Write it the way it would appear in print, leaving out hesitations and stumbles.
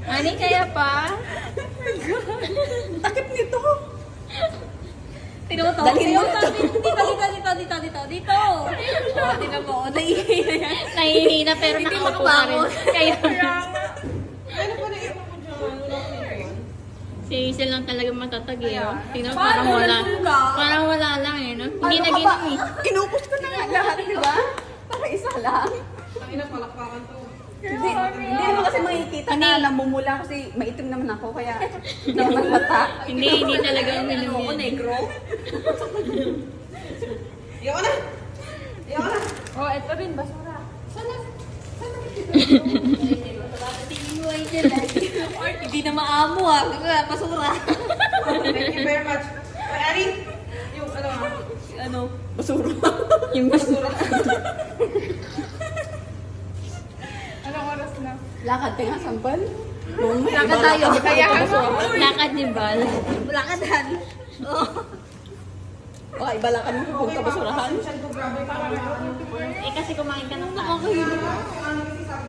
Ani kaya pa? Takip nito. Tingnan mo to. Dalhin mo na to. Dito. Oh, tingnan mo. Nahihina yan. Nahihina pero Hindi nakaupo pa rin. Kaya Ano pa na iwan mo dyan? si Hazel lang talaga matatag eh. Oh. Tingnan mo, Paano parang wala. nasuga? Parang wala lang eh. No? Hindi Ano na ka ba? ginom eh. Inubos ko na nga lahat, di ba? Para isa lang. Ang ina, palakpakan to. Hindi naman kasi makikita na namumula kasi maitim naman ako, kaya hindi naman mata. Hindi talaga uminom Ako, yan. negro. Iyak ka na! Iyak ka na! Oh, ito rin, basura. Hindi na maamo ah. Pasura. Thank you very much. Ay, Ari! Yung ano ah? Ano? Basura. Yung Basura. Anong oras na? Lakad ka nga, sampal. Lakad tayo. Kaya Lakad ni Bal. Lakadan. Oh. Baka iba lakad mo pupunta basurahan. Grabe ka. Eh kasi kumain ka ng tayo.